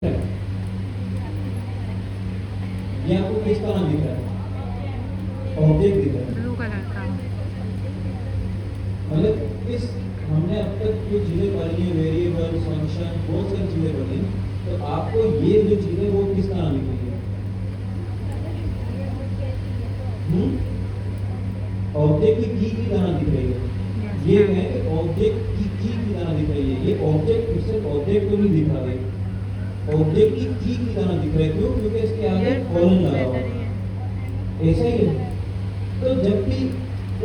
ये आपको किसका नाम दिख रहा है? ऑब्जेक्ट दिख रहा है। ब्लू कलर का। मतलब इस हमने अब तक जो चीजें पढ़ी है, वेरिएबल, फंक्शन, बहुत सारी चीजें पढ़ी हैं, तो आपको ये जो चीजें वो किसका नाम दिख रही है? ऑब्जेक्ट की तरह दिख रही है। ये है ऑब्जेक्ट की तरह दिख रही है। ये ऑब्जेक्ट सिर्फ ऑब्जेक्ट को नहीं दिख रहा है, ऑब्जेक्ट की तरह दिख रहा है। क्यों? क्योंकि इसके आगे कॉलन लगा हुआ है। ऐसा ही है। तो जब भी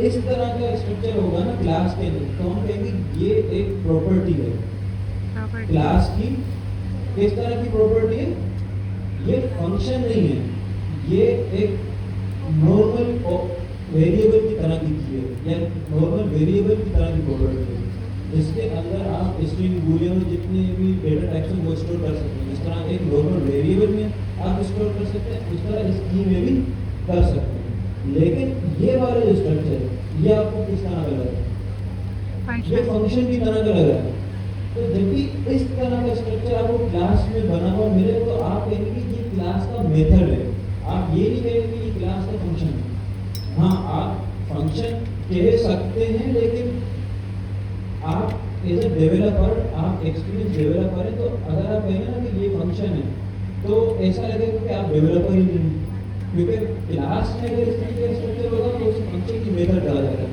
इस तरह का स्ट्रक्चर होगा ना क्लास के अंदर, तो हम कहेंगे ये एक प्रॉपर्टी है क्लास की। किस तरह की प्रॉपर्टी है? ये फंक्शन नहीं है, ये एक नॉर्मल वेरिएबल की तरह की चीज है, या नॉर्मल वेरिएबल की तरह की प्रॉपर्टी है, जिसके अंदर आप स्ट्रिंग, बूलियन, जितने भी डेटा टाइप्स हैं वो स्टोर कर सकते हैं। जिस तरह एक नॉर्मल वेरिएबल में आप स्टोर कर सकते हैं, उस तरह इस की में भी कर सकते हैं। लेकिन ये वाला जो स्ट्रक्चर है, ये आपको किस तरह का लग रहा है? ये फंक्शन की तरह का लग रहा है। तो जब भी इस तरह का स्ट्रक्चर आपको क्लास में बना हुआ मिले, तो आप कहेंगे कि ये क्लास का मेथड है। आप ये नहीं कहेंगे कि ये क्लास का फंक्शन है। हाँ, आप फंक्शन कह सकते हैं, लेकिन आप एज ए डेवलपर, आप एक्सपीरियंस डेवलपर हैं, तो अगर आप कहेंगे ना कि ये फंक्शन है, तो ऐसा लगेगा कि आप डेवलपर ही नहीं। क्योंकि क्लास में अगर इस तरीके का स्ट्रक्चर होगा तो उस फंक्शन की मेथड कहा जाएगा।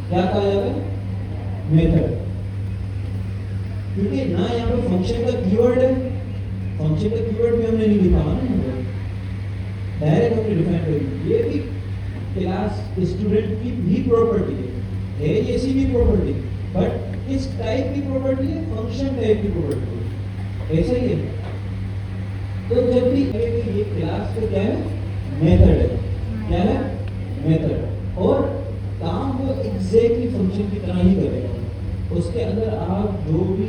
क्या कहा जाएगा? मेथड। क्योंकि ना यहाँ पे फंक्शन का कीवर्ड है, फंक्शन का कीवर्ड भी हमने नहीं लिखा है ना, डायरेक्ट हमने डिफाइन कर दी। ये भी क्लास स्टूडेंट की भी प्रॉपर्टी है ऐसी भी प्रॉपर्टी, बट किस टाइप की प्रॉपर्टी है? फंक्शन टाइप की प्रॉपर्टी है। ऐसा ही है। तो जब भी ये क्लास का क्या है? मेथड है। क्या है? मेथड। और काम वो एग्जैक्टली फंक्शन की तरह ही करेगा। उसके अंदर आप जो भी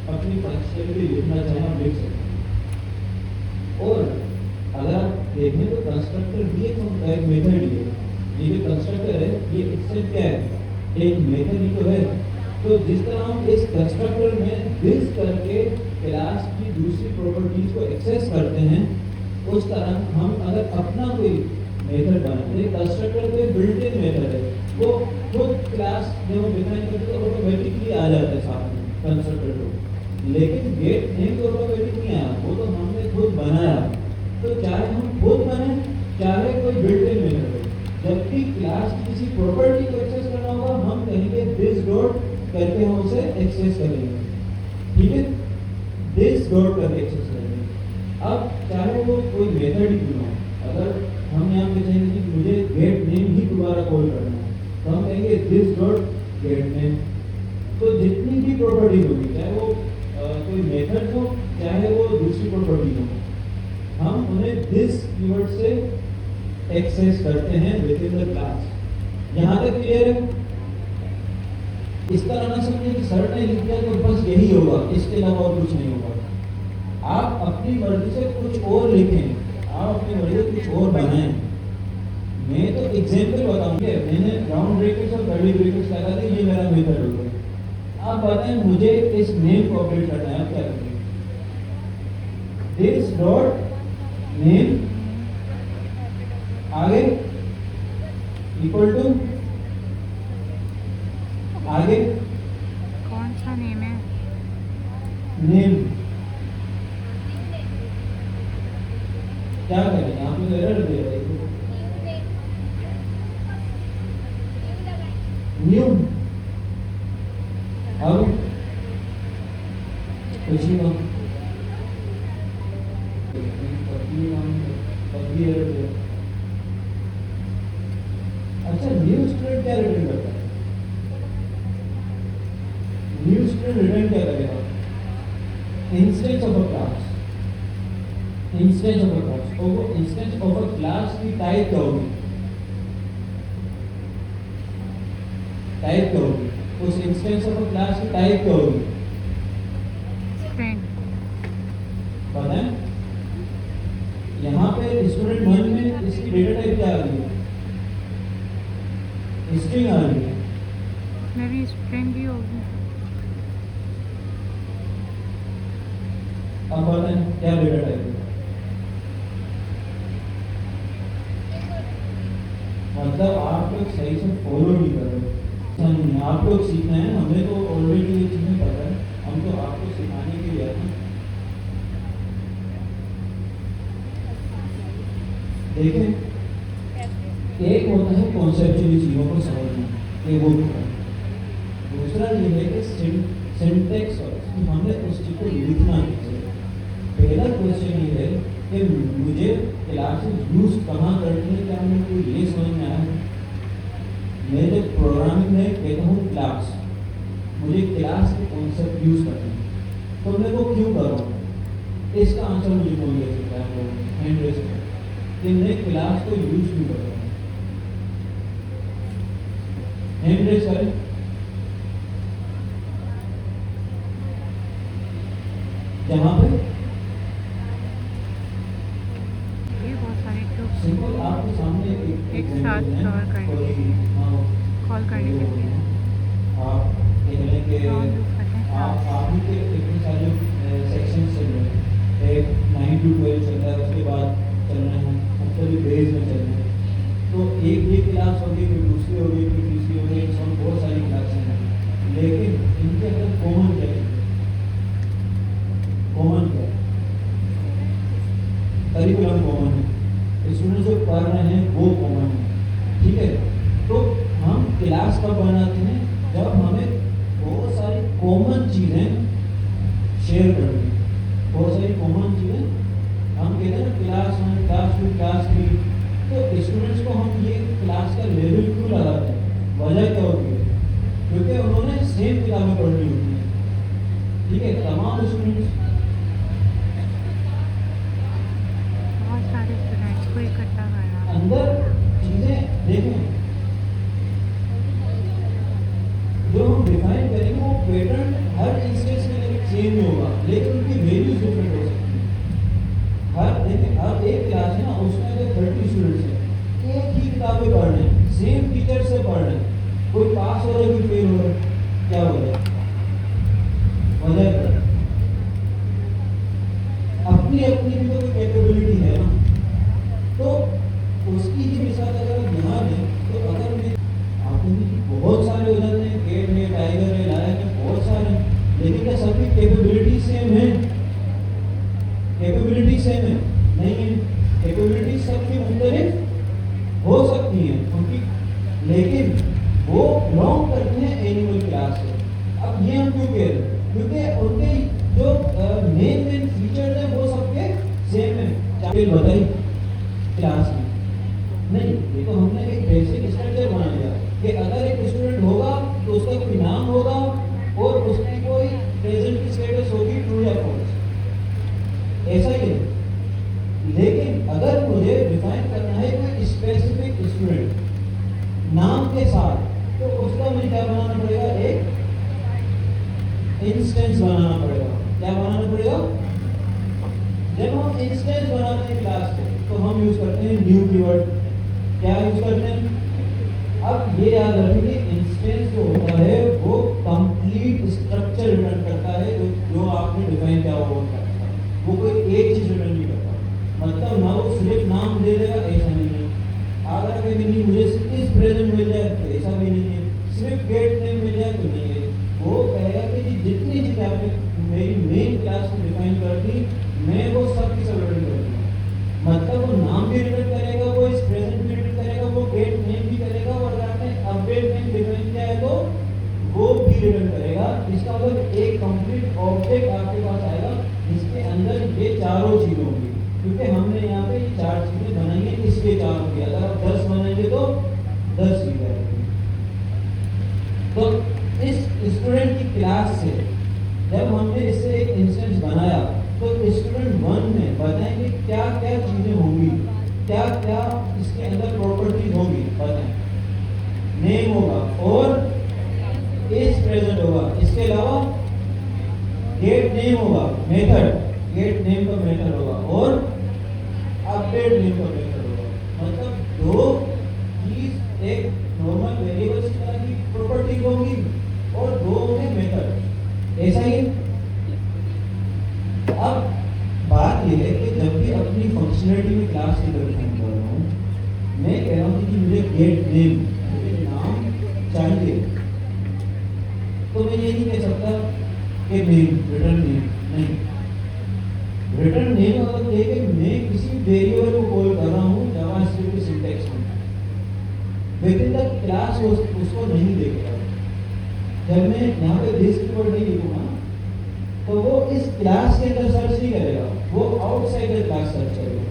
अपनी फंक्शनैलिटी लिखना चाहें आप लिख सकते हैं। और अगर आप देखें तो कंस्ट्रक्टर भी एक मेथड ही है। ये जो कंस्ट्रक्टर है ये इससे क्या है? एक मेथड ही तो है। तो जिस तरह हम इस कंस्ट्रक्टर में दिस करके क्लास की दूसरी प्रॉपर्टीज को एक्सेस करते हैं, उस तरह हम अगर अपना कोई मेथड बनाते हैं, कंस्ट्रक्टर कोई बिल्ट इन मेथड है, वो खुद क्लास जब हम डिफाइन करते हैं तो ऑटोमेटिकली आ जाता है साथ में कंस्ट्रक्टर को। लेकिन गेट नेम तो ऑटोमेटिक नहीं आया, वो तो हमने खुद बनाया। तो चाहे हम खुद बने, चाहे कोई बिल्ट इन मेथड हो, जब भी क्लास की किसी प्रॉपर्टी को एक्सेस करना होगा, हम कहेंगे दिस डॉट करके हम उसे एक्सेस करेंगे। ठीक है? दिस डॉट करके एक्सेस करेंगे। अब चाहे वो कोई मेथड ही क्यों हो, अगर हम यहाँ पे चाहेंगे कि मुझे गेट नेम ही दोबारा कॉल करना है, तो हम कहेंगे दिस डॉट गेट नेम। तो जितनी भी प्रॉपर्टी होगी, चाहे वो कोई मेथड हो, चाहे वो दूसरी प्रॉपर्टी हो, हम उन्हें दिस कीवर्ड से एक्सेस करते हैं विद इन द क्लास। यहाँ तक क्लियर है? इस तरह ना समझे कि सर ने लिख दिया तो बस यही होगा, इसके अलावा और कुछ नहीं होगा। आप अपनी मर्जी से कुछ और लिखें, आप अपनी मर्जी से कुछ और बनाएं। मैं तो एग्जाम्पल बताऊंगा, मैंने राउंड ब्रेकेट्स और कर्ली ब्रेकेट्स लगा दी, ये मेरा मेथड होगा। आप बताएं मुझे इस नेम को अपडेट करना है, आप क्या करेंगे? दिस डॉट नेम आगे इक्वल टू आगे कौन सा नेम है? नेम। क्या करें? यहाँ पे एरर दे रहा है न्यू। अब कुछ नहीं हो, अच्छा न्यू स्टूडेंट क्या रिटर्न करता है? न्यू स्टूडेंट रिटर्न क्या करेगा? Instance of a class. Instance of a class. और वो इंस्टेंस ऑफ अ क्लास की टाइप क्या होगी? टाइप क्या होगी? उस इंस्टेंस ऑफ अ क्लास की टाइप क्या होगी? स्ट्रिंग। पता है? यहाँ पे स्टूडेंट 1 में इसकी डेटा टाइप क्या आ रही है? स्ट्रिंग आ रही है। में भी स्ट्रिंग ही होगी। अब बताएं क्या डेटा टाइप है। मतलब आप लोग सही से फॉलो नहीं कर रहे। ऐसा नहीं है, आप लोग सीखना है, हमें तो ऑलरेडी ये चीजें पता है, हम तो आपको सिखाने के लिए आए हैं। देखें, एक होता है कॉन्सेप्चुअली चीजों को समझना कि वो क्या है, दूसरा ये है कि सिंटेक्स कि हमें उस चीज को लिखना है। पहला क्वेश्चन ये है कि मुझे क्लासेस यूज कहाँ करनी है, क्या मुझे ये समझ में आया है। मैं जब प्रोग्रामिंग में कहता हूँ क्लास, मुझे क्लास के कॉन्सेप्ट यूज करना है, तो मैं वो क्यों कर रहा हूँ, इसका आंसर मुझे कौन दे सकता है? हैंड रेज करें कि मैं क्लास को यूज क्यों कर रहा हूँ। हैंड रेज करें। जहाँ पे सिंपल आपके सामने एक साथ कवर करने कॉल करने के लिए आप कह लें कि आप ही के इतने सारे सेक्शन चल रहे हैं, एक 9 to 12 चल रहा है, उसके बाद चल रहे हैं मुख्तलिफ बेस में चल रहे हैं, तो एक ये क्लास होगी, फिर दूसरी होगी, फिर तीसरी होगी, इसमें बहुत सारी क्लासें हैं, लेकिन इनके अंदर कॉमन क्या है? कॉमन क्या है? करिकुलम कॉमन है, स्टूडेंट जो पढ़ रहे हैं वो कॉमन है, ठीक है। तो हम क्लास कब बनाते हैं? जब हमें बहुत सारी कॉमन चीजें शेयर करनी है, बहुत सारी कॉमन चीजें हम कहते हैं क्लास 1, क्लास 2, क्लास 3, तो स्टूडेंट्स को हम ये क्लास का लेवल क्यों लगाते हैं? वजह क्या होती है? क्योंकि उन्होंने सेम किताबें पढ़नी होती है, ठीक है, तमाम स्टूडेंट्स, बहुत सारे स्टूडेंट्स को इकट्ठा करना। अंदर चीजें देखें, जो हम डिफाइन करेंगे वो पैटर्न हर इंस्टेंस में सेम ही होगा, लेकिन उनकी वैल्यूज डिफरेंट हो सकती है। हर एक क्लास है ना, उसमें अगर 30 स्टूडेंट्स हैं, एक ही किताबें पढ़ रहे हैं, सेम टीचर से पढ़ रहे हैं, कोई पास हो रहा है, कोई फेल हो रहा है, क्या हो रहा है? वजह क्या है? अपनी अपनी भी तो कोई कैपेबिलिटी है ना, तो उसकी ही मिसाल अगर यहाँ है, तो अगर मैं आपने बहुत सारे हो जाते हैं, गेट है, टाइगर है, लायन है, बहुत सारे, लेकिन क्या सबकी कैपेबिलिटी सेम है? कैपेबिलिटी सेम है? नहीं है। कैपेबिलिटी सबकी मुख्तलिफ हो सकती है उनकी, लेकिन वो बिलोंग करते हैं एनिमल क्लास से। अब ये हम क्यों कह रहे हैं? क्योंकि उनके जो मेन फीचर्स हैं वो सबके सेम है। चाहे बताइए क्लास में नहीं, ये तो हमने एक बेसिक स्ट्रक्चर बना लिया कि अगर एक स्टूडेंट होगा तो उसका कोई नाम होगा और उसकी कोई प्रेजेंट की स्टेटस होगी, ट्रू या फॉल्स, ऐसा ही है। लेकिन अगर मुझे डिफाइन करना है कोई स्पेसिफिक स्टूडेंट नाम के साथ, तो उसका मुझे क्या बनाना पड़ेगा? एक इंस्टेंस बनाना पड़ेगा। क्या बनाना पड़ेगा? जब हम इंस्टेंस बनाते हैं क्लास के, तो हम यूज करते हैं न्यू कीवर्ड। क्या यूज करते हैं? अब ये याद रखें कि इंस्टेंस जो होता है वो कंप्लीट स्ट्रक्चर रिटर्न करता है, जो आपने डिफाइन किया हुआ होता है, वो कोई एक चीज रिटर्न नहीं करता। मतलब ना वो सिर्फ नाम दे देगा, ऐसा नहीं है। अगर कभी नहीं मुझे सिर्फ इस प्रेजेंट मिल जाए तो ऐसा भी नहीं है, सिर्फ गेट नेम मिल जाए तो नहीं है। वो कहेगा कि जी जितनी चीजें आपने मेरी मेन क्लास में डिफाइन कर दी, मैं वो सब की सब रिटर्न कर दूंगा। मतलब वो नाम भी रिटर्न करेगा, वो इस प्रेजेंट भी रिटर्न करेगा, वो गेट नेम भी करेगा, और अगर आपने अपडेट नेम डिफाइन किया है तो वो भी रिटर्न करेगा। इसका मतलब एक कंप्लीट ऑब्जेक्ट आपके पास आएगा जिसके अंदर ये चारों चीजें होंगी, क्योंकि हमने यहाँ पे ये 4 चीजें बनाई है, इसलिए 4 होंगी। अगर आप 10 बनाएंगे तो 10 चीजें आएंगी। तो इस स्टूडेंट की क्लास से जब हमने इससे एक इंस्टेंस बनाया, तो स्टूडेंट 1 में बताएंगे क्या क्या चीजें होंगी, क्या क्या इसके अंदर प्रॉपर्टीज होगी, बताएं। नेम होगा और इज प्रेजेंट होगा, इसके अलावा गेट नेम होगा, मेथड, गेट नेम का मेथड होगा, और अपडेट नेम का मेथड होगा। मतलब 2 चीज, एक नॉर्मल वेरिएबल्स की तरह की प्रॉपर्टी होगी और 2 होंगे मेथड, ऐसा ही। अब कि मुझे गेट नेम, मुझे नाम चाहिए, तो मैं ये नहीं कह सकता कि नेम, रिटर्न नेम, नहीं। रिटर्न नेम मतलब ये कि मैं किसी वेरिएबल को कॉल कर रहा हूँ जावास्क्रिप्ट के सिंटैक्स में, विद इन द क्लास उसको नहीं देखेगा। जब मैं यहाँ पे दिस कीवर्ड नहीं लिखूंगा तो वो इस क्लास के अंदर सर्च नहीं करेगा, वो आउटसाइड द क्लास सर्च करेगा।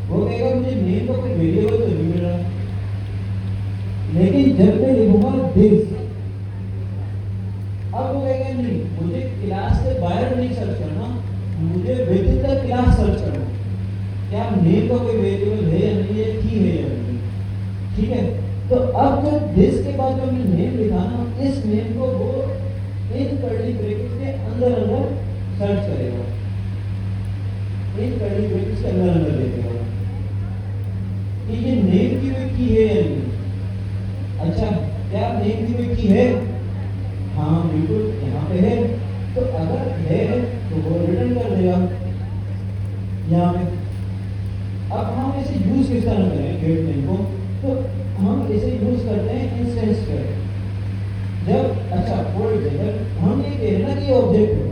वो कहेगा मुझे नेम का कोई वेरिएबल तो नहीं मिल रहा, लेकिन जब मैं लिखूंगा दिस, अब वो कहेगा नहीं, मुझे क्लास से बाहर नहीं सर्च करना, मुझे with in the class search करना, क्या नेम का कोई वेरिएबल है या नहीं है, की है या नहीं। ठीक है, तो अब जो दिस के बाद जो हमने नेम लिखा ना, इस नेम को वो इन कर्ली ब्रैकेट्स के अंदर सर्च करेगा, इन कर्ली ब्रैकेट्स के अंदर देखेगा कि ये नेम की कोई की है या नहीं। अच्छा, क्या नेम की कोई की है? हाँ बिल्कुल, यहाँ पे है। तो अगर है तो वो रिटर्न कर देगा यहाँ पे। अब हम इसे यूज किस तरह करें गेट नेम को? तो हम इसे यूज करते हैं इंस्टेंस पे। जब अच्छा फॉर एग्जांपल हम ये कह रहे ना कि ऑब्जेक्ट है,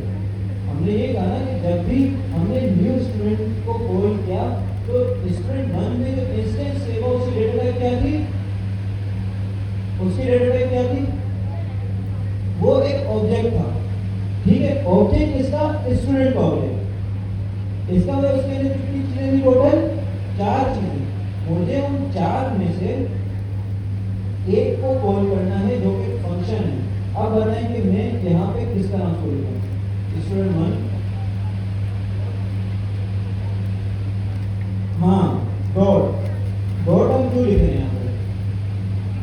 हमने ये कहा ना कि जब भी हमने न्यू स्टूडेंट को कॉल किया तो स्टूडेंट 1 में जो इंस्टेंस है वो उसकी डेटा टाइप क्या थी? उसकी डेटा टाइप क्या थी? वो एक ऑब्जेक्ट था। ठीक है, ऑब्जेक्ट इसका स्टूडेंट का ऑब्जेक्ट, इसका मतलब उसके अंदर कितनी चीजें थी? टोटल 4 चीजें। मुझे उन 4 में से एक को कॉल करना है जो कि फंक्शन है। अब बताएं कि मैं यहाँ पे किस तरह से लिखूं? स्टूडेंट 1, हाँ डॉट हम क्यों लिख रहे हैं यहाँ पे?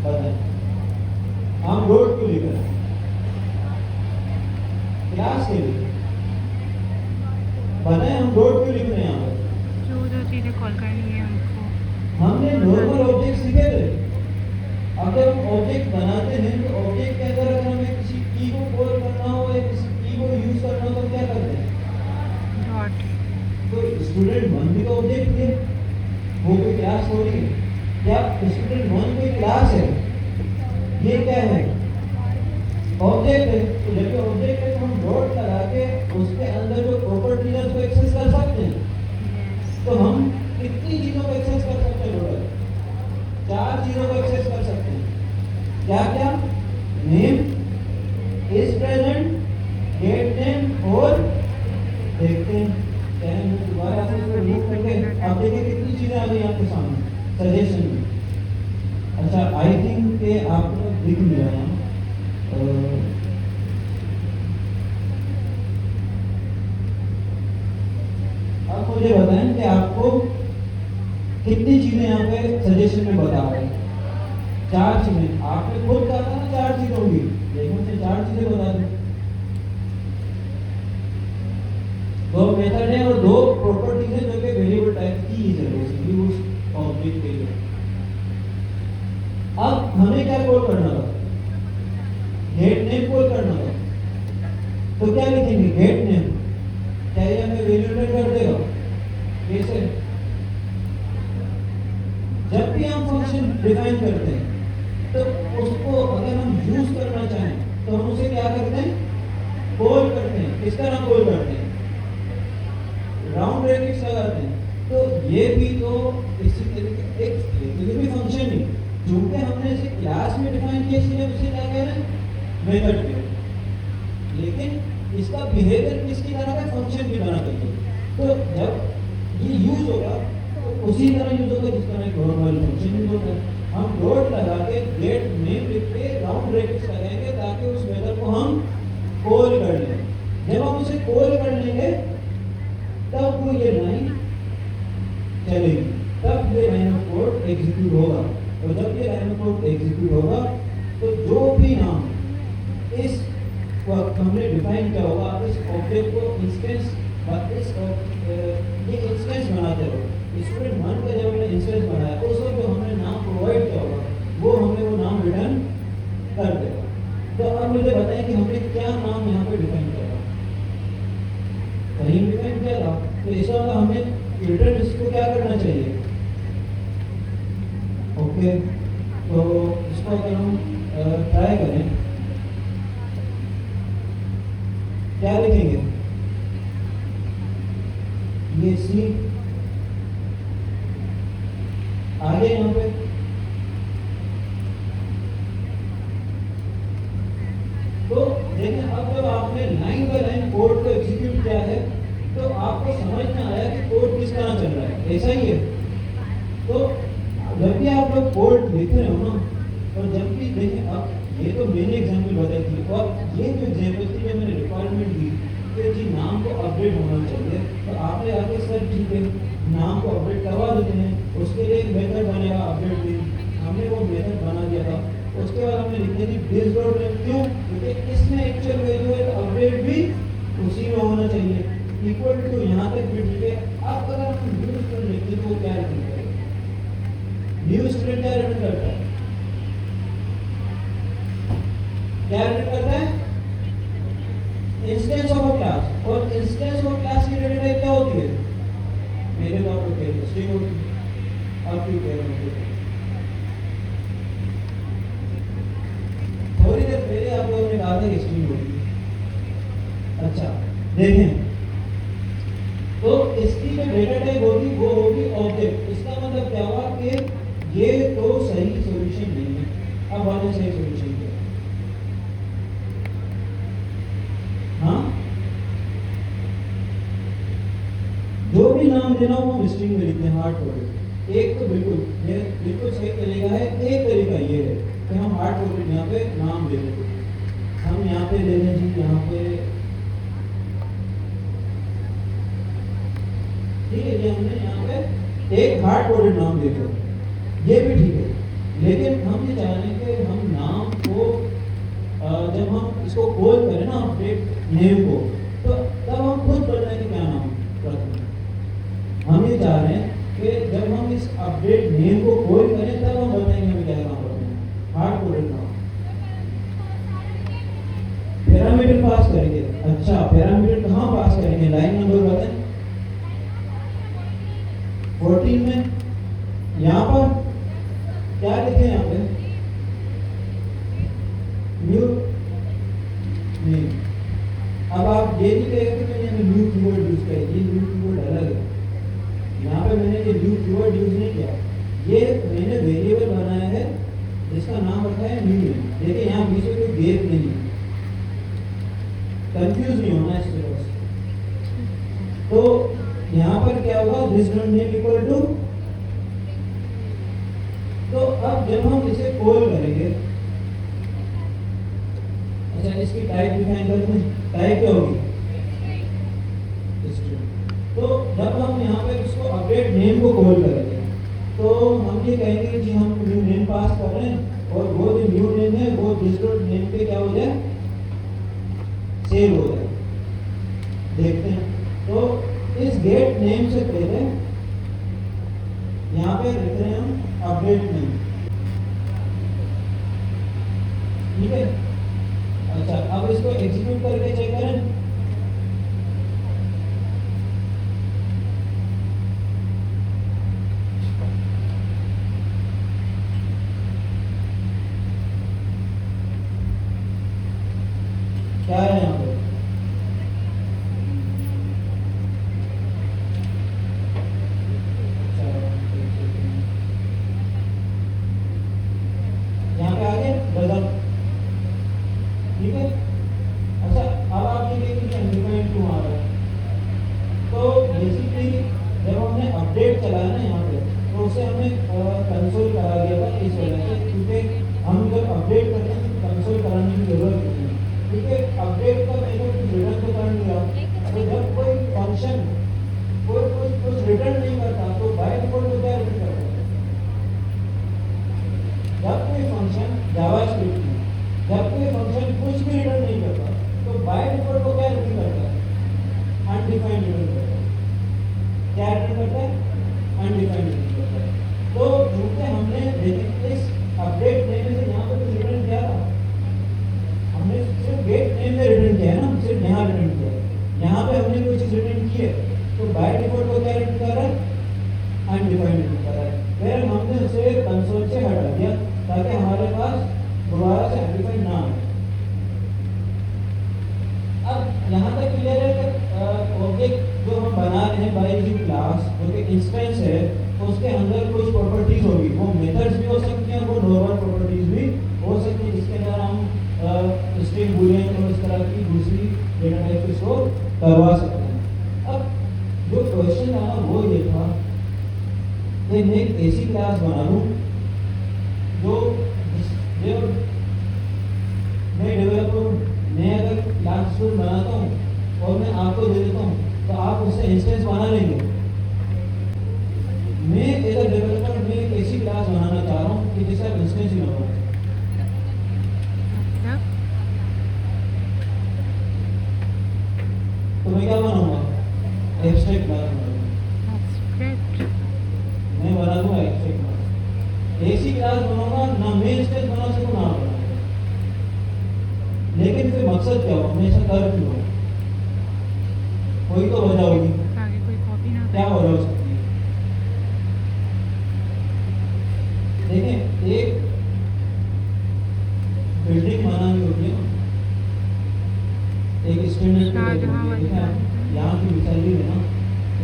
बताएं, हम डॉट क्यों लिख रहे हैं? क्लास के लिए। बताएं हम डॉट क्यों लिख रहे हैं यहाँ पे? जो चीज़ें कॉल करनी है हमको। हमने नॉर्मल ऑब्जेक्ट सीखे थे। अब जब हम ऑब्जेक्ट बनाते हैं तो ऑब्जेक्ट के अंदर अगर हमें किसी की को कॉल करना हो या किसी की को यूज करना हो तो क्या करते हैं? डॉट। तो स्टूडेंट 1 भी तो ऑब्जेक्ट है, वो कोई क्लास थोड़ी है। क्या स्टूडेंट 1 कोई क्लास है? ये क्या है? ऑब्जेक्ट है। तो जब ये ऑब्जेक्ट है तो हम डॉट लगा के उसके अंदर जो प्रॉपर्टीज है उसको एक्सेस कर सकते हैं। तो हम कितनी चीजों को एक्सेस कर सकते हैं? टोटल 4 चीजों को एक्सेस कर सकते हैं। क्या क्या? Name, is present, gate name और देखते हैं क्या है। मैं दोबारा से इसको लिख करके आप देखिए कितनी चीजें आ गई आपके सामने सजेशन में। अच्छा, आई थिंक के आपने लिख लिया है। अब मुझे बताएं कि आपको कितनी चीजें यहाँ पे सजेशन में बता रहे हैं? 4 चीजें। आपने खुद कहा था ना 4 चीजें होंगी, लेकिन मुझे 4 चीजें बता दें। 2 मेथड है और 2 प्रॉपर्टीज है जो कि वेरिएबल टाइप की है बेसिकली उस ऑब्जेक्ट के लिए। अब हमें क्या कॉल करना था? गेट नेम कॉल करना था। तो क्या लिखेंगे? Gate name. क्या ये हमें वेरिएबल कर देगा? कैसे? जब भी हम फंक्शन डिफाइन करते हैं तो उसको अगर हम यूज करना चाहें तो हम उसे क्या करते हैं? कॉल करते हैं। किस तरह कॉल करते हैं? राउंड ब्रैकेट्स लगाते हैं। तो ये भी तो इसी तरीके एक भी फंक्शन ही, क्योंकि हमने इसे क्लास में डिफाइन किया इसलिए उसे क्या कह रहे हैं? मेथड पे। लेकिन इसका बिहेवियर किसकी तरह का? फंक्शन की तरह का। तो जब ये यूज होगा तो उसी तरह यूज होगा जिस तरह एक नॉर्मल फंक्शन यूज होता है। हम डॉट लगा के गेट नेम लिख के राउंड ब्रैकेट्स लगाएंगे ताकि उस मेथड को हम कॉल कर लें। जब हम उसे कॉल कर लेंगे तब वो ये लाइन चलेगी, तब ये लाइन ऑफ कोड एग्जीक्यूट होगा। और जब ये लाइन ऑफ कोड एग्जीक्यूट होगा तो जो भी नाम इस वक्त हमने डिफाइन किया होगा, इस ऑब्जेक्ट को इंस्टेंस ये इंस्टेंस बनाते हो। स्टूडेंट 1 का जब हमने इंस्टेंस बनाया तो उस वक्त जो हमने नाम प्रोवाइड किया होगा वो हमें वो नाम रिटर्न कर देगा। तो अब मुझे बताएं कि हमने क्या नाम यहाँ पे डिफाइन किया था? कहीं डिफाइन किया था तो इस वक्त हमें रिटर्न इसको क्या करना चाहिए? ओके, इसको अगर हम ट्राई करें, क्या लिखेंगे? ये सी, आगे यहाँ पे तो देखिए, अब जब आपने लाइन बाय लाइन कोड को एग्जीक्यूट किया है तो आपको समझ में आया कि कोड किस तरह चल रहा है, ऐसा ही है। तो जब भी आप लोग कोड लिख रहे हो ना, और जब भी देखें, अब ये तो मैंने एग्जाम्पल बताई थी, और ये जो एग्जाम्पल थी जो मैंने रिक्वायरमेंट दी कि जी नाम को अपडेट होना चाहिए, तो आपने आगे सर ठीक है नाम को अपडेट करवा देते हैं, उसके लिए एक मेथड बनेगा अपडेट भी, हमने वो मेथड बना दिया था। उसके बाद हमने लिख दी दिस डॉट नेम, क्यों? क्योंकि इसमें एक्चुअल वैल्यू है तो अपडेट भी उसी में होना चाहिए, इक्वल टू यहाँ तक भी ठीक है। अब अगर हम न्यू स्टूडेंट लिखते हैं तो क्या रिटर्न करें? न्यू स्टूडेंट क्या रिटर्न करता है? क्या रिटर्न करता है? इंस्टेंस ऑफ क्लास, और इंस्टेंस ऑफ क्लास की डेटा टाइप क्या होती है? मेरे तो आपको कह दो स्ट्रिंग होती है, आप क्यों कह रहे हो? थोड़ी देर पहले आप लोगों ने कहा था कि स्ट्रिंग होती है। अच्छा देखें, तो इसकी जो डेटा टाइप होगी वो होगी ऑब्जेक्ट। इसका मतलब क्या हुआ कि ये तो सही सॉल्यूशन नहीं है। अब वाले सही सॉल्यूशन क्या? हाँ, जो भी नाम देना हो वो स्ट्रिंग में लिखते हैं, हार्ड कोडेड। एक तो बिल्कुल ये बिल्कुल सही तरीका है। एक तरीका ये है कि हम हार्ड कोडेड यहाँ पे नाम दे दें। हम यहाँ पे ले लें जी, यहाँ पे ठीक है, ये हमने यहाँ पे एक हार्ड कोडेड नाम दे दिया, ये भी ठीक है। लेकिन हम ये चाह रहे हैं कि हम नाम को जब हम इसको कॉल करें ना अपडेट नेम को, तो तब हम खुद बताएं कि क्या नाम रखना। हम ये चाह रहे हैं कि जब हम इस अपडेट नेम को कॉल करें तब हम बताएंगे हमें क्या नाम रखना है, हार्ड कोडेड नाम। पैरामीटर पास करेंगे। अच्छा, पैरामीटर कहाँ पास करेंगे? लाइन नंबर बताएं। 14 में यहाँ पर क्या लिखे? यहाँ पे न्यू नेम। अब आप ये नहीं कहेंगे कि मैंने न्यू कीवर्ड यूज किया, ये न्यू कीवर्ड अलग है। यहाँ पे मैंने ये न्यू कीवर्ड यूज नहीं किया, ये मैंने वेरिएबल बनाया है जिसका नाम रखा है न्यू नेम। देखिए यहाँ बीच में कोई गैप नहीं है, कंफ्यूज नहीं होना इसके वजह से। तो यहाँ पर क्या होगा? This dot name equal to, तो अब जब हम इसे कॉल करेंगे, अच्छा इसकी टाइप डिफाइन करते हैं। टाइप क्या होगी? तो जब हम यहाँ पे इसको अपडेट नेम को कॉल करेंगे तो हम ये कहेंगे कि हम न्यू नेम पास कर रहे हैं, और वो जो न्यू नेम है वो दिस डॉट नेम पे क्या हो जाए? सेव हो जाए। देखते हैं, तो इस गेट नेम से पहले यहाँ पे लिख रहे हैं हम अपडेट नेम, ठीक है। अच्छा, अब इसको एग्जीक्यूट करके चेक करें। क्या है यहाँ पे? यहाँ पे आगे बदल, ठीक है। अच्छा, अब आप ये देखिए अनडिफाइंड क्यों आ रहा है? तो बेसिकली जब हमने अपडेट चलाया ना यहाँ पे, तो उसे हमने कंसोल करा दिया था इस वजह से, क्योंकि हम जब अपडेट करते हैं तो कंसोल कराने की जरूरत नहीं है, क्योंकि अपडेट का मैंने कुछ रिटर्न तो कर दिया। तो जब कोई फंक्शन कुछ रिटर्न नहीं करता तो बाय डिफॉल्ट तो क्या रिटर्न करता है? जब कोई फंक्शन जावास्क्रिप्ट में जब कोई फंक्शन कुछ भी रिटर्न नहीं करता तो बाय डिफॉल्ट को क्या रिटर्न करता है? अनडिफाइंड रिटर्न करता है। क्या रिटर्न करता है? अनडिफाइंड रिटर्न करता है। तो क्योंकि हमने देखिए इस अपडेट नेम से यहाँ पे कुछ रिटर्न किया था, हमने सिर्फ गेट नेम में रिटर्न किया है ना, सिर्फ यहाँ रिटर्न किया है। यहाँ पे हमने कोई चीज रिटर्न की है तो बाय डिफॉल्ट को क्या रिटर्न कर रहा है? अनडिफाइंड रिटर्न कर रहा है। फिर हमने उसे कंसोल से हटा दिया, ताकि हमारे पास दोबारा से एम्पलीफाई ना आए। अब यहाँ तक क्लियर है कि ऑब्जेक्ट जो हम बना रहे हैं बाय यूजिंग क्लास, जो कि इंस्टेंस है, उसके अंदर कुछ प्रॉपर्टीज होगी। वो मेथड्स भी हो सकती हैं, वो नॉर्मल प्रॉपर्टीज भी हो सकती हैं, जिसके अंदर हम स्ट्रिंग बूलियन और इस तरह की दूसरी डेटा टाइप को स्टोर करवा सकते हैं। अब जो क्वेश्चन था ना वो ये था कि मैं एक ऐसी क्लास बना लूँ जो मैं डेवलपर, मैं अगर क्लास स्टोर बनाता हूँ और मैं आपको दे देता हूँ तो आप उससे इंस्टेंस बना लेंगे। मैं एज अ डेवलपर मैं एक ऐसी क्लास बनाना चाह रहा हूँ कि जिससे आप इंस्टेंस ही बनाओ। तो मैं क्या बनाऊंगा? एब्स्ट्रैक्ट क्लास बनाऊंगा। मैं बना दूंगा एब्स्ट्रैक्ट क्लास, ऐसी क्लास बनाऊंगा ना मैं इंस्टेंस बना सकूं ना आप बनाओ। लेकिन फिर मकसद क्या हो, हमेशा कर क्यों? कोई तो वजह होगी। आगे कोई कॉपी ना क्या वजह हो सकती है? देखिए, एक बिल्डिंग बनानी होती है, एक स्टैंडर्ड यहाँ की मिसाइल है ना,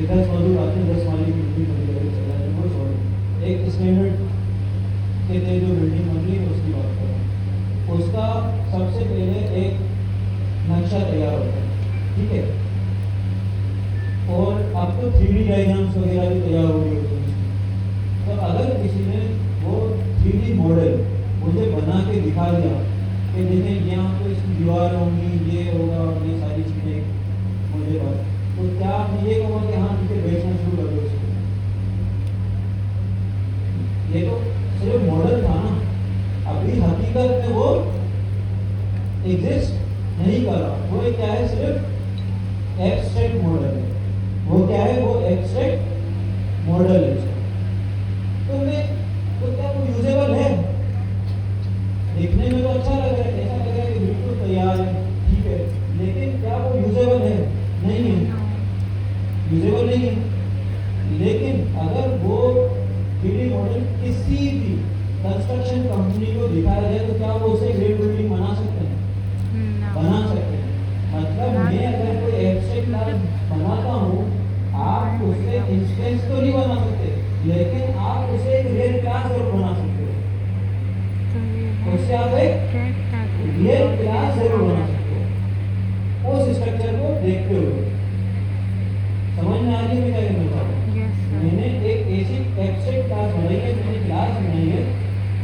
10 मजदूर आते हैं, 10 माली की बिल्डिंग बनी है, चला है वो छोड़। एक स्टैंडर्ड के लिए जो बिल्डिंग बन रही है उसकी बात करें, उसका सबसे पहले एक नक्शा तैयार होता है, ठीक है, और अब तो 3D डायग्राम्स वगैरह भी तैयार हो गई होती हैं। तो अगर किसी ने वो 3D मॉडल मुझे बना के दिखा दिया कि देखें यहाँ तो इसकी दीवार होंगी, ये होगा और ये सारी चीज़ें मुझे बस, तो क्या आप ये कहोगे कि हाँ ठीक है बेचना शुरू कर दो इसको? ये तो सिर्फ मॉडल था ना, अभी हकीकत में वो एग्जिस्ट नहीं कर रहा। वो क्या है? सिर्फ एब्स्ट्रैक्ट मॉडल है। वो क्या है? वो एब्स्ट्रैक्ट मॉडल है। तो क्या वो यूजेबल है? देखने में तो अच्छा लग रहा है, ऐसा लग रहा है कि बिल्कुल तैयार है, ठीक है, लेकिन क्या वो यूजेबल है? नहीं है, यूजेबल नहीं है। लेकिन अगर वो 3D मॉडल किसी भी कंस्ट्रक्शन कंपनी को दिखाया जाए तो क्या वो उसे ग्रेड बिल्डिंग बना सकते हैं? बना सकते हैं। मतलब मैं अगर कोई एब्स्ट्रैक्ट क्लास बनाता हूँ, आप उससे इंस्टेंस तो नहीं बना सकते, लेकिन आप उसे एक रियल क्लास जरूर बना सकते हो। उससे आप एक रियल क्लास जरूर बना सकते हो उस स्ट्रक्चर को देखते हुए। समझ में आ रही है क्या कहना चाह रहा हूँ? मैंने एक ऐसी एब्स्ट्रैक्ट क्लास बनाई है, मैंने क्लास बनाई है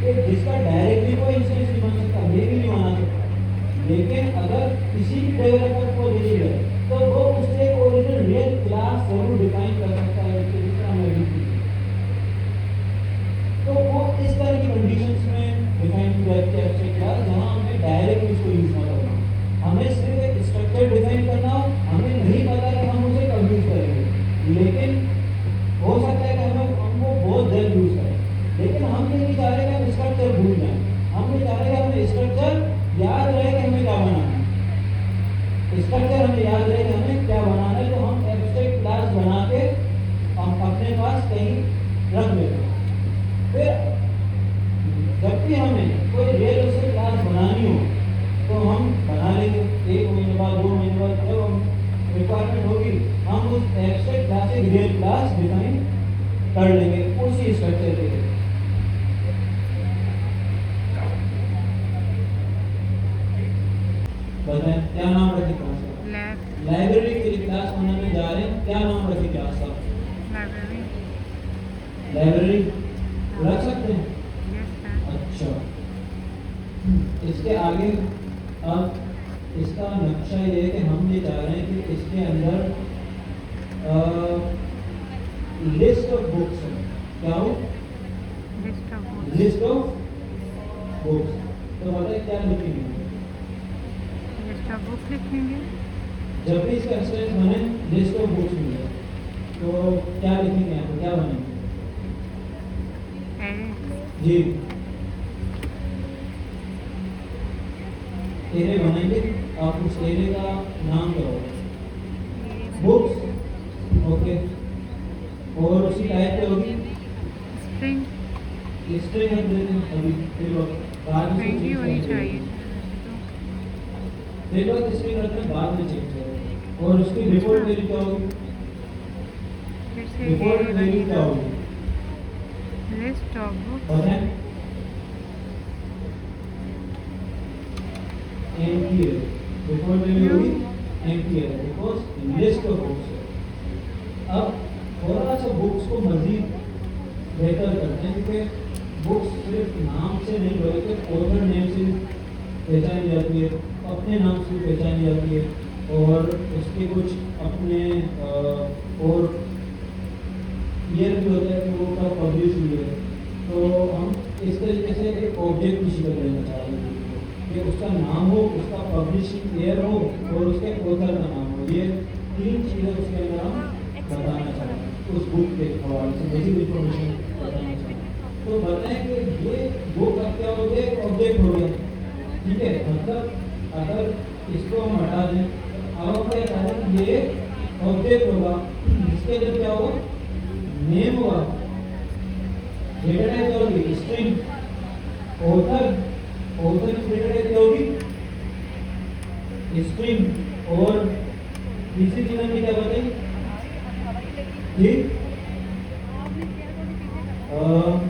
कि जिसका डायरेक्टली कोई इंस्टेंस नहीं बन सकता, मैं भी नहीं बना सकता, लेकिन अगर किसी भी डेवलपर को दी जाए तो वो उससे ओरिजिनल रियल क्लास जरूर डिफाइन कर सकता है, जिस तरह मैं भी की। तो वो इस तरह की कंडीशंस में डिफाइन की जाती है एब्स्ट्रैक्ट क्लास, जहां हमें डायरेक्ट उसको यूज ना करना, हमें सिर्फ एक स्ट्रक्चर डिफाइन करना, हमें नहीं पता कि हम उसे कब यूज करेंगे, लेकिन हो सकता है कि हमको बहुत जल्द यूज करें, लेकिन हम ये नहीं चाह रहे कि हम स्ट्रक्चर भूल जाएं, हम ये चाह रहे हैं हमें स्ट्रक्चर याद रहे कि हमें क्या बनाना है। स्ट्रक्चर हमें याद रहे कि हमें क्या बनाना है, तो हम एब्स्ट्रैक्ट क्लास बना के हम अपने पास कहीं रख लेते हैं। फिर जब भी हमें कोई रियल उसे क्लास बनानी हो तो हम बना लेंगे, 1 महीने बाद, 2 महीने बाद, जब हम रिक्वायरमेंट होगी हम उस एब्स्ट्रैक्ट क्लास एक रियल क्लास डिफाइन कर लेंगे उसी स्ट्रक्चर के लिए। बताएं क्या नाम रखे क्लास का? लाइब्रेरी के लिए क्लास बनाने जा रहे हैं, क्या नाम रखे क्लास का? लाइब्रेरी रख सकते हैं? अच्छा, इसके आगे अब इसका नक्शा ये है कि हम ये चाह रहे हैं कि इसके अंदर लिस्ट ऑफ बुक्स है। क्या हो? List of books. तो बताइए क्या लिखेंगे? लिस्ट ऑफ बुक्स लिखेंगे। जब भी इसका इंस्टेंस बने लिस्ट ऑफ बुक्स मिले तो क्या लिखेंगे? यहाँ पर क्या बनेंगे? जी एरे बनाएंगे। आप उस एरे का नाम क्या होगा? Books, okay. और उसकी टाइप क्या होगी? स्ट्रिंग। स्ट्रिंग रख देते हैं अभी फिर बाद में 20 होनी चाहिए। फिर वक्त स्ट्रिंग रखते हैं बाद में चेंज करेंगे। और उसकी डिफॉल्ट वैल्यू क्या होगी? फिर से डिफॉल्ट वैल्यू क्या होगी? लिस्ट ऑफ बुक्स पता है? एम्प्टी है। डिफॉल्ट वैल्यू होगी एम्प्टी है बिकॉज लिस्ट ऑफ बुक्स है। अब थोड़ा सा बुक्स को मजीद बेहतर करते हैं क्योंकि बुक्स सिर्फ नाम से नहीं बल्कि ऑथर नेम से पहचानी जाती है, अपने नाम से पहचानी जाती है और उसके कुछ अपने और ईयर भी होता है कि वो कब पब्लिश हुई है। तो हम इस तरीके से एक ऑब्जेक्ट की शक्ल लेना चाह रहे हैं कि उसका नाम हो, उसका पब्लिशिंग ईयर हो और उसके ऑथर का नाम हो। ये तीन चीज़ें उसके अंदर हम बताना चाहते हैं उस बुक के हवाले से बेसिक इंफॉर्मेशन बताना चाहते हैं। तो बताएं कि ये बुक अब क्या हो गया? एक ऑब्जेक्ट हो गया, ठीक है। मतलब अगर इसको हम हटा दें, अब हम क्या कह रहे हैं ये ऑब्जेक्ट होगा जिसके अंदर क्या होगा? नेम होगा, डेटा टाइप क्या होगी? स्ट्रिंग। ऑथर की डेटा टाइप क्या होगी? स्ट्रिंग। और तीसरी चीज हमने क्या बताई? ठीक,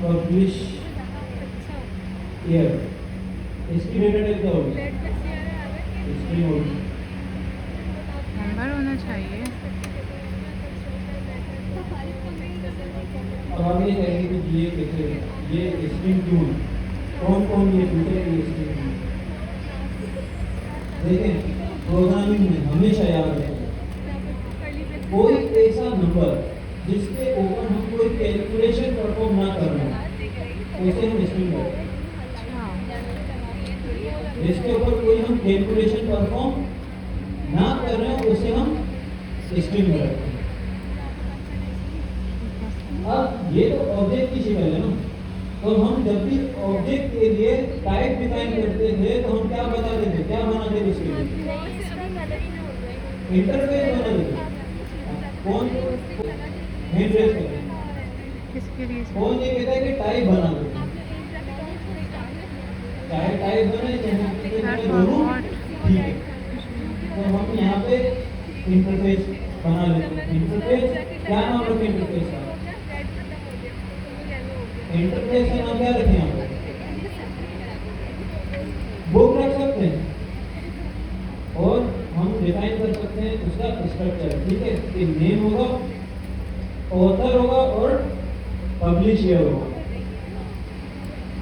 पब्लिश ईयर। इसकी डेटा टाइप क्या होगी? स्ट्रिंग होगी। नंबर होना चाहिए। अब हम ये कहेंगे कि ये कैसे, ये स्ट्रिंग क्यों है, कौन कौन ये फीचर है, ये स्ट्रिंग क्यों है? देखें, प्रोग्रामिंग में हमेशा याद रखें कोई ऐसा नंबर जिसके ऊपर हम कोई कैलकुलेशन परफॉर्म ना कर रहे हैं उसे हम स्ट्रिंग कहते हैं। जिसके ऊपर कोई हम कैलकुलेशन परफॉर्म ना कर रहे हैं उसे हम स्ट्रिंग कहते हैं। अब ये तो ऑब्जेक्ट की शक्ल है ना, तो हम जब भी ऑब्जेक्ट के लिए टाइप डिफाइन करते थे तो हम क्या बताते थे, क्या बनाते थे उसके लिए? इंटरफेस बनाते थे। कौन हैंड रेस करते हैं? किसके लिए? कौन ये कहता है कि टाइप बना दो? चाहे टाइप बने चाहे दोनों ठीक है। तो हम यहाँ पे इंटरफेस बना लेते हैं। इंटरफेस क्या नाम रखें? इंटरफेस का इंटरफेस का नाम क्या रखें? यहाँ पे बुक रख सकते हैं और हम डिफाइन कर सकते हैं उसका स्ट्रक्चर, ठीक है। कि नेम होगा, ऑथर होगा और पब्लिश ईयर होगा।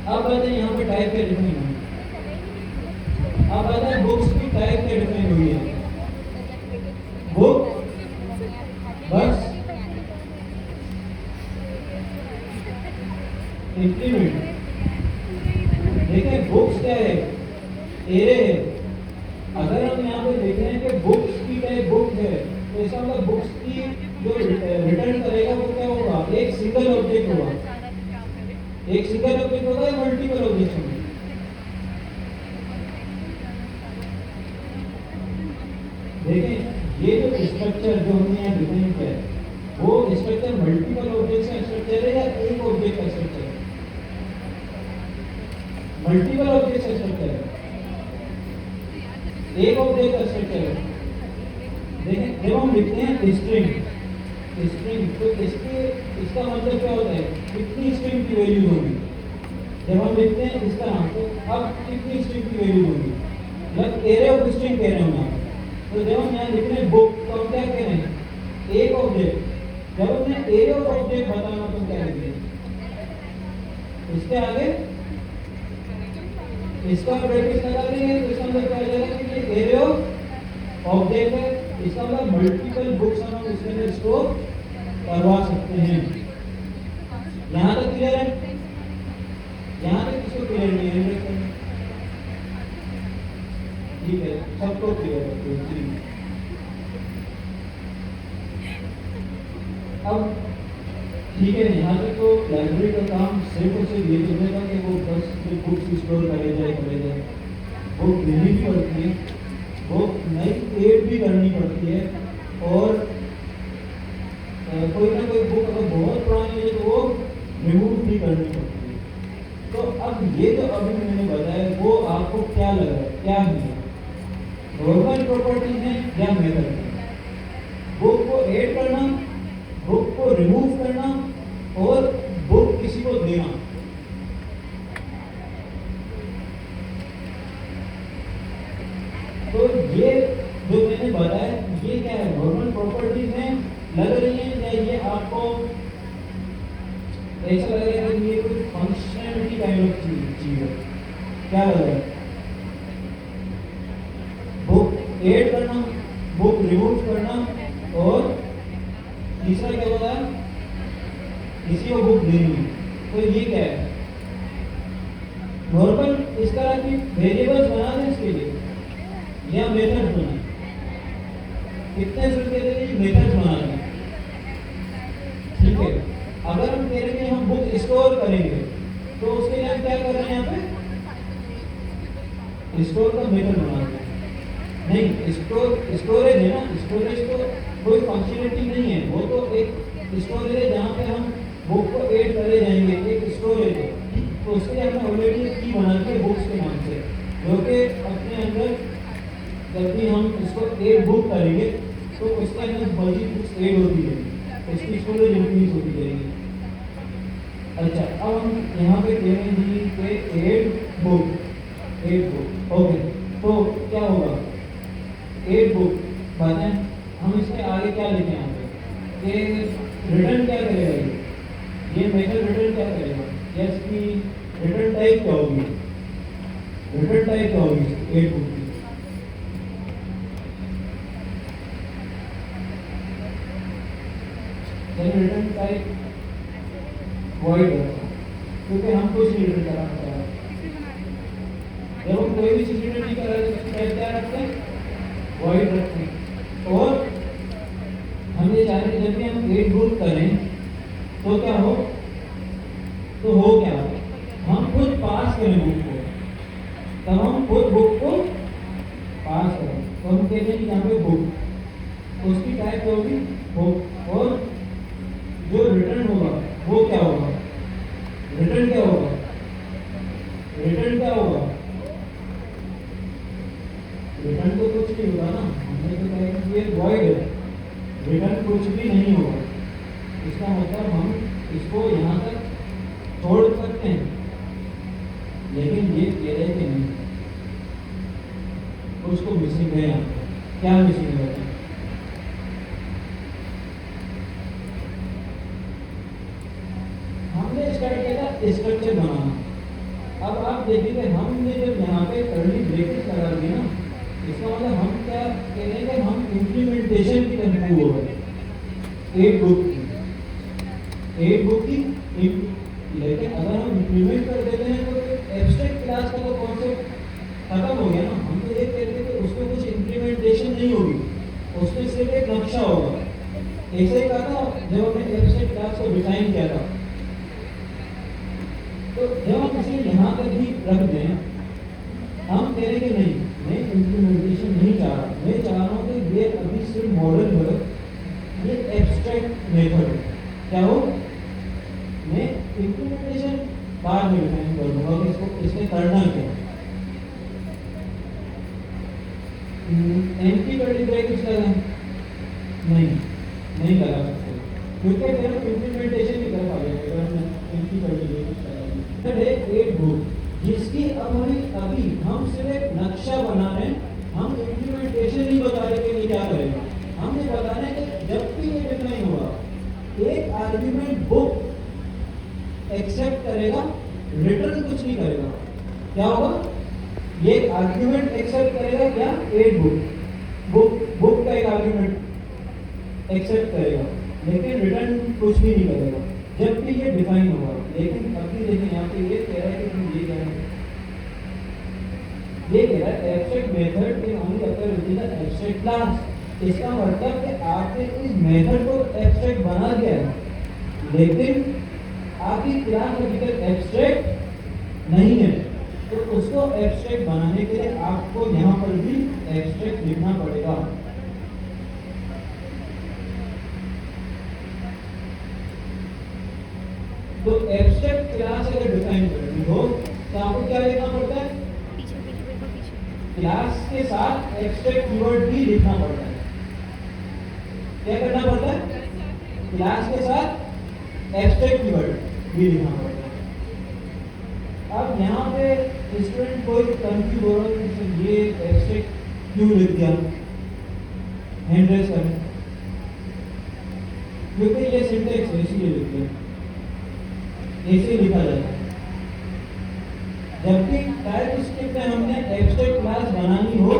अब बताएं यहाँ पे टाइप क्या डिफाइन है? अब बताएं बुक्स की टाइप क्या डिफाइन हुई है? बुक बस इंप्लीमेंट। देखिए बुक्स क्या है? एरे है। अगर हम यहाँ पे देख रहे हैं कि बुक्स की टाइप बुक है तो इसका मतलब बुक्स की जो रिटर्न करेगा वो क्या होगा? एक सिंगल ऑब्जेक्ट होगा। एक सिंगल ऑब्जेक्ट होगा या मल्टीपल ऑब्जेक्ट होंगे? देखें ये जो स्ट्रक्चर जो हमने यहाँ डिफाइन किया है वो स्ट्रक्चर मल्टीपल ऑब्जेक्ट का स्ट्रक्चर है या एक ऑब्जेक्ट का स्ट्रक्चर है? मल्टीपल ऑब्जेक्ट का स्ट्रक्चर है, एक ऑब्जेक्ट का स्ट्रक्चर है। देखें जब हम लिखते हैं स्ट्रिंग तो इसका मतलब क्या होता है? कितनी स्ट्रिंग की वैल्यू होगी? जब हम लिखते हैं इसका नाम तो अब कितनी स्ट्रिंग की वैल्यू होगी? मतलब एरे ऑफ स्ट्रिंग कह रहे हैं हम। तो जब हम यहाँ लिख रहे हैं बुक तो हम क्या कह रहे हैं? एक ऑब्जेक्ट। जब हमने एरे ऑफ ऑब्जेक्ट बताना तो क्या लिख रहे हैं? इसके आगे इसका ब्रैकेट लगा देंगे तो इसका मतलब क्या हो जाएगा कि ये एरे ऑफ ऑब्जेक्ट है। इसका मतलब मल्टीपल बुक्स हम इसके अंदर स्टोर करवा सकते हैं। यहाँ तक क्लियर है? यहाँ तक किसको क्लियर नहीं है? ठीक है, सबको क्लियर है। अब ठीक है, यहाँ तक तो लाइब्रेरी का काम सिर्फ और सिर्फ ये चलेगा कि वो बस सिर्फ बुक्स स्टोर करे जाए। बुक लेनी भी पड़ती है, बुक नई क्रिएट भी करनी पड़ती है और कोई ना कोई बुक अगर बहुत पुरानी है तो वो रिमूव भी करनी पड़ती है। ये तो अभी मैंने बताया वो आपको क्या लग रहा है, क्या है, नॉर्मल प्रॉपर्टीज है या मेथड है? बुक को ऐड करना, बुक को रिमूव करना और बुक किसी को देना। तो ये जो मैंने बताया ये क्या है, नॉर्मल प्रॉपर्टीज हैं लग रही हैं, या ये आपको ऐसा लग रहा है कि ये कोई फंक्शनलिटी काइंड ऑफ चीज है? क्या लग रहा है? बुक ऐड करना, बुक रिमूव करना और तीसरा क्या होता है, किसी को बुक देनी है। तो ये क्या है, नॉर्मल इस तरह की वेरिएबल्स बना दें इसके लिए या मेथड बनाए? कितने शुल्क के लिए मेथड बना दें? ठीक है, अगर हम कह रहे हैं हम बुक स्टोर करेंगे तो उसके लिए हम क्या कर रहे हैं, यहाँ पे स्टोर का मेथड बना रहे हैं। नहीं, स्टोरेज है ना, स्टोरेज तो कोई फंक्शनलिटी नहीं है, वो तो एक स्टोरेज है जहाँ पे हम बुक को ऐड करे जाएंगे, एक स्टोरेज है। तो उसके लिए हमने ऑलरेडी एक की बना दी है बुक्स के नाम से, जो कि अपने अंदर जब भी हम इसको ऐड बुक करेंगे तो उसके अंदर मजीद बुक्स ऐड होती रहेगी, इसकी स्टोरेज इंक्रीज होती रहेगी। अच्छा, अब हम यहाँ पे कह रहे हैं कि ऐड बुक, ओके, तो क्या होगा, ऐड बुक बातें हम इसके आगे क्या लिखें यहाँ पे कि रिटर्न क्या करेगा, ये मेथड रिटर्न क्या करेगा, या इसकी रिटर्न टाइप क्या होगी, रिटर्न टाइप क्या होगी ऐड बुक की? रिटर्न टाइप वॉइड है, क्योंकि हम कुछ नहीं रिटर्न कराना चाह रहे। जब हम कोई भी चीज रिटर्न नहीं कर रहे तो टाइप क्या रखते हैं, वॉइड रखते हैं। और हम ये चाह रहे हैं जब भी हम ऐड बुक करें तो क्या हो, तो हो क्या, हम खुद पास करें बुक को, तब हम खुद बुक को पास करें तो हम कहते हैं कि यहाँ पे बुक, उसकी टाइप क्या होगी बुक, और जो रिटर्न होगा वो क्या होगा, रिटर्न क्या होगा, रिटर्न क्या होगा, रिटर्न तो कुछ नहीं होगा ना, हमने तो कहा कि ये वॉइड है, रिटर्न कुछ भी नहीं होगा। इसका मतलब हम इसको यहाँ तक छोड़ सकते हैं, लेकिन ये कह रहे कि नहीं, उसको मिसिंग है। यहाँ क्या मिसिंग है, हमने स्टार्ट किया था स्ट्रक्चर बनाना। अब आप देखिए हमने जब यहाँ पे कर्ली ब्रेकेट लगा दी ना, इसका मतलब हम क्या कह रहे हैं कि हम इम्प्लीमेंटेशन की तरफ मूव हो रहे हैं ऐड बुक की। लेकिन अगर हम इम्प्लीमेंट कर देते हैं तो एब्स्ट्रैक्ट क्लास का तो कॉन्सेप्ट खत्म हो गया ना। हम तो ये कहते हैं कि उसमें कुछ इम्प्लीमेंटेशन नहीं होगी, उसमें सिर्फ एक नक्शा होगा। ऐसे ही कहा था जब हमने एब्स्ट्रैक्ट क्लास को डिफाइन किया था, तो जब हम इसे यहाँ तक ही रख दें, हम कह रहे कि नहीं, मैं इम्प्लीमेंटेशन नहीं चाह रहा, मैं चाह रहा हूँ कि ये अभी सिर्फ मॉडल हो, ये एब्स्ट्रैक्ट मेथड है। क्या हो, मैं इम्प्लीमेंटेशन बाद में डिफाइन कर दूंगा कि इसको इसमें करना क्या। एंटी कर्ली ब्रैकेट्स लगाएं, नहीं लगा सकते, क्योंकि फिर हम इम्प्लीमेंटेशन की तरफ आ जाएंगे अगर हम एंटी कर्ली ब्रैकेट्स लगाएंगे। ऐड बुक जिसकी अब हमें अभी हम सिर्फ एक नक्शा बना रहे हैं, हम इम्प्लीमेंटेशन नहीं बता रहे कि ये क्या करेगा। हम ये बता रहे हैं कि जब भी ये डिफाइन होगा, एक आर्ग्यूमेंट बुक एक्सेप्ट करेगा, रिटर्न कुछ नहीं करेगा। क्या होगा, ये आर्ग्यूमेंट एक्सेप्ट करेगा क्या, ऐड बुक का एक आर्ग्यूमेंट एक्सेप्ट करेगा, लेकिन रिटर्न कुछ भी नहीं करेगा जब भी ये डिफाइन होगा। लेकिन अभी देखिए यहाँ पे ये कह रहा है कि हम ये कह रहे हैं, ये कह रहा है abstract method can only occur with the abstract class. इसका मतलब कि आपने इस मेथड को एब्स्ट्रैक्ट बना दिया है, लेकिन आपकी क्लास अभी तक एब्स्ट्रैक्ट नहीं है, तो उसको एब्स्ट्रैक्ट बनाने के लिए आपको यहाँ पर भी एब्स्ट्रैक्ट लिखना पड़ेगा। तो एब्स्ट्रैक्ट क्लास अगर डिफाइन करनी हो तो क्या लिखना पड़ता है? पीछे पीछे बिल्कुल पीछे। क्लास के साथ एब्स्ट्रैक्ट कीवर्ड भी लिखना पड़ता है। क्या करना पड़ता है? क्लास के साथ एब्स्ट्रैक्ट कीवर्ड भी लिखना पड़ता है। अब यहाँ पे स्टूडेंट कोई कंफ्यूज हो रहा है कि ये एब्स्ट्रैक्ट क्यों लिख दिया, हैंड रेस करें, क्योंकि ये सिंटैक्स है इसलिए लिख दिया, ऐसे लिखा जाता है। जबकि टाइप स्क्रिप्ट में हमने एब्स्ट्रैक्ट क्लास बनानी हो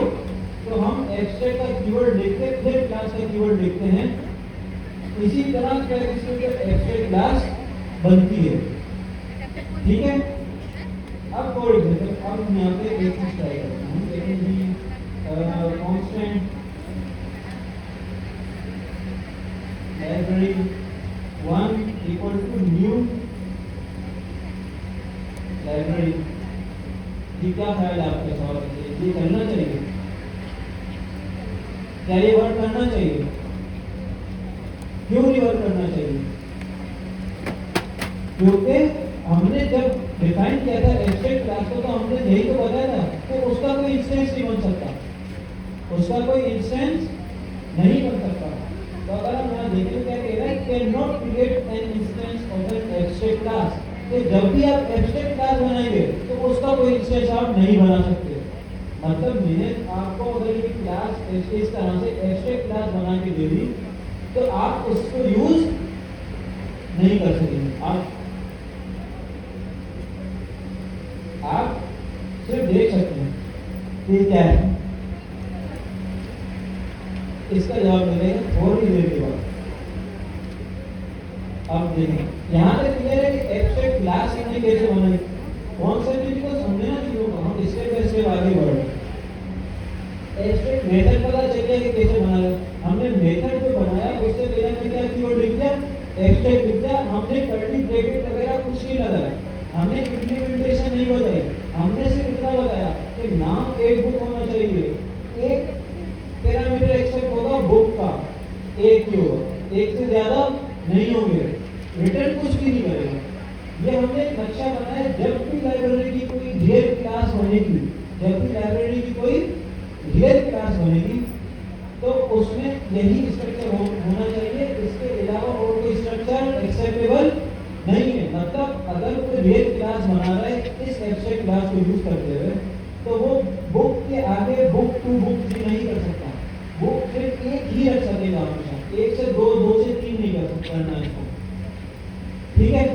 तो हम एब्स्ट्रैक्ट का कीवर्ड लिखते फिर क्लास का कीवर्ड लिखते हैं। इसी तरह टाइप स्क्रिप्ट एब्स्ट्रैक्ट क्लास बनती है। ठीक है, अब फॉर एग्जांपल अब हम यहाँ पे एक चीज ट्राई करते हैं, देखेंगे constant library 1 equal to new library. ये क्या ख्याल है आपके सवाल से? ये करना चाहिए? क्या ये वर्क करना चाहिए? क्यों नहीं वर्क करना चाहिए? क्योंकि हमने जब डिफाइन किया था एब्स्ट्रैक्ट क्लास को तो हमने यही तो बताया था कि उसका कोई इंस्टेंस नहीं बन सकता, उसका कोई इंस्टेंस नहीं बन सकता। तो अगर हम यहाँ देखें तो क्या कह रहा है, can not create an instance of an abstract class. तो जब भी आप एब्स्ट्रैक्ट क्लास बनाएंगे तो उसका कोई इंस्टेंस आप नहीं बना सकते। मतलब मैंने आपको अगर ये क्लास इस तरह से एब्स्ट्रैक्ट क्लास बना के दे दी तो आप उसको यूज नहीं कर सकेंगे। आप सिर्फ देख सकते हैं ये क्या है, इसका जवाब मिलेगा थोड़ी देर के बाद। अब देखें यहाँ तक क्लियर है कि एब्स्ट्रैक्ट क्लास हमने कैसे बनाई, कौन सा चीज को समझना चाहिए होगा, हम स्टेप बाय स्टेप आगे बढ़े। एब्स्ट्रैक्ट मेथड पता चल गया कि कैसे बनाया, हमने मेथड जो बनाया उससे पहले हमने क्या कीवर्ड लिख दिया, एब्स्ट्रैक्ट लिख दिया। हमने कर्ली ब्रैकेट वगैरह कुछ नहीं लगाया, हमने इम्प्लीमेंटेशन नहीं बताई, हमने सिर्फ इतना बताया कि नाम एक बुक होना चाहिए, एक पैरामीटर एक्सेप्ट होगा बुक का, एक ही होगा, एक से ज्यादा नहीं होंगे, रिटर्न कुछ भी नहीं करेगा। ये हमने एक नक्शा बनाया। जब भी लाइब्रेरी की कोई रियल क्लास बनेगी, जब भी लाइब्रेरी की कोई रियल क्लास बनेगी तो उसमें यही स्ट्रक्चर होना चाहिए, इसके अलावा और कोई स्ट्रक्चर एक्सेप्टेबल नहीं है। मतलब अगर कोई रियल क्लास बना रहा है इस एब्स्ट्रैक्ट क्लास को यूज करते हुए तो वो बुक के आगे बुक टू बुक थ्री नहीं कर सकता, बुक सिर्फ एक ही रख सकेगा हमेशा, एक से दो, दो से तीन नहीं कर सकता इसको। ठीक है।